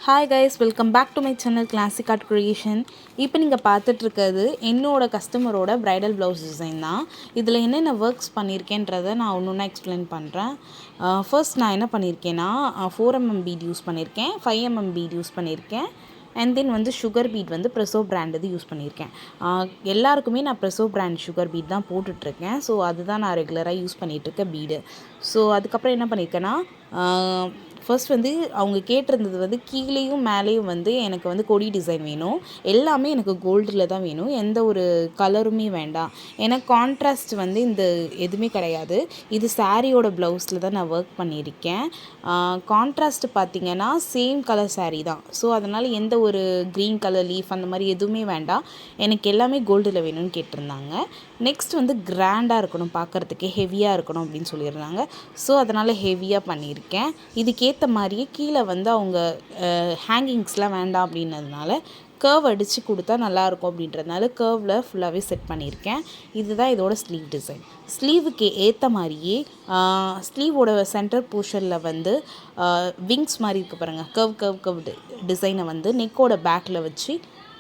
Hi guys, welcome back to my channel classic art creation. இப்போ நீங்கள் பார்த்துட்ருக்கிறது என்னோடய கஸ்டமரோட ப்ரைடல் ப்ளவுஸ் டிசைன் தான். இதில் என்னென்ன ஒர்க்ஸ் பண்ணியிருக்கேன்றதை நான் ஒன்று ஒன்றா எக்ஸ்பிளைன் பண்ணுறேன். ஃபர்ஸ்ட் நான் என்ன பண்ணியிருக்கேன்னா 4mm பீட் யூஸ் பண்ணியிருக்கேன், 5mm பீட் யூஸ் பண்ணியிருக்கேன், அண்ட் தென் வந்து சுகர் பீட் வந்து ப்ரெஸோ பிராண்ட் இது யூஸ் பண்ணியிருக்கேன். எல்லாருக்குமே நான் ப்ரெஸோ பிராண்ட் சுகர் பீட் தான் போட்டுட்ருக்கேன். ஸோ அதுதான் நான் ரெகுலராக யூஸ் பண்ணிகிட்ருக்கேன் பீடு. ஸோ அதுக்கப்புறம் என்ன பண்ணியிருக்கேன்னா, ஃபர்ஸ்ட் வந்து அவங்க கேட்டிருந்தது வந்து கீழேயும் மேலேயும் வந்து எனக்கு வந்து கொடி டிசைன் வேணும். எல்லாமே எனக்கு கோல்டில் தான் வேணும், எந்த ஒரு கலருமே வேண்டாம். ஏன்னா கான்ட்ராஸ்ட் வந்து இந்த எதுவுமே கிடையாது. இது சாரியோட ப்ளவுஸில் தான் நான் ஒர்க் பண்ணியிருக்கேன். கான்ட்ராஸ்ட் பார்த்திங்கன்னா சேம் கலர் சாரீ தான். ஸோ அதனால் எந்த ஒரு க்ரீன் கலர் லீஃப் அந்த மாதிரி எதுவுமே வேண்டாம், எனக்கு எல்லாமே கோல்டில் வேணும்னு கேட்டிருந்தாங்க. நெக்ஸ்ட் வந்து கிராண்டாக இருக்கணும், பார்க்குறதுக்கே ஹெவியாக இருக்கணும் அப்படின்னு சொல்லியிருந்தாங்க. ஸோ அதனால் ஹெவியாக பண்ணியிருக்கேன். இதுக்கேற்ற மாதிரியே கீழே வந்து அவங்க ஹேங்கிங்ஸ்லாம் வேண்டாம் அப்படின்னதுனால கர்வ் அடித்து கொடுத்தா நல்லாயிருக்கும் அப்படின்றதுனால கர்வில் ஃபுல்லாகவே செட் பண்ணியிருக்கேன். இதுதான் இதோட ஸ்லீவ் டிசைன். ஸ்லீவுக்கு ஏற்ற மாதிரியே ஸ்லீவோட சென்டர் போர்ஷனில் வந்து விங்ஸ் மாதிரி இருக்குது பாருங்கள், கர்வ் டிசைனை வந்து நெக்கோட பேக்கில் வச்சு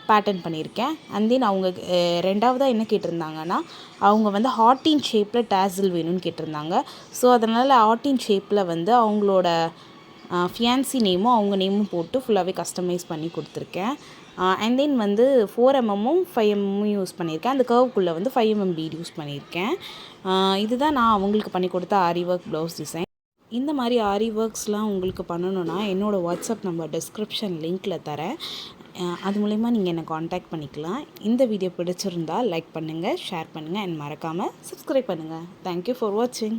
பேட்டர்ன் பண்ணியிருக்கேன். அண்ட் தென் அவங்க ரெண்டாவதாக என்ன கேட்டிருந்தாங்கன்னா, அவங்க வந்து ஹார்ட்டின் ஷேப்பில் டேசில் வேணும்னு கேட்டிருந்தாங்க. ஸோ அதனால் ஹார்ட்டின் ஷேப்பில் வந்து அவங்களோட ஃபியான்சி நேமும் அவங்க நேமும் போட்டு ஃபுல்லாகவே கஸ்டமைஸ் பண்ணி கொடுத்துருக்கேன். அண்ட் தென் வந்து 4mm 5mm யூஸ் பண்ணியிருக்கேன். அந்த கர்வுக்குள்ளே வந்து 5mm பீட் யூஸ் பண்ணியிருக்கேன். இதுதான் நான் அவங்களுக்கு பண்ணி கொடுத்த ஆரி ஒர்க் ப்ளவுஸ் டிசைன். இந்த மாதிரி ஆரி ஒர்க்ஸ்லாம் உங்களுக்கு பண்ணணுன்னா என்னோடய வாட்ஸ்அப் நம்பர் டிஸ்கிரிப்ஷன் லிங்க்கில் தரேன். அது மூலமா நீங்கள் என்னை காண்டாக்ட் பண்ணிக்கலாம். இந்த வீடியோ பிடிச்சிருந்தால் லைக் பண்ணுங்கள், ஷேர் பண்ணுங்கள், அண்ட் மறக்காமல் சப்ஸ்கிரைப் பண்ணுங்கள். தேங்க்யூ ஃபார் வாட்சிங்.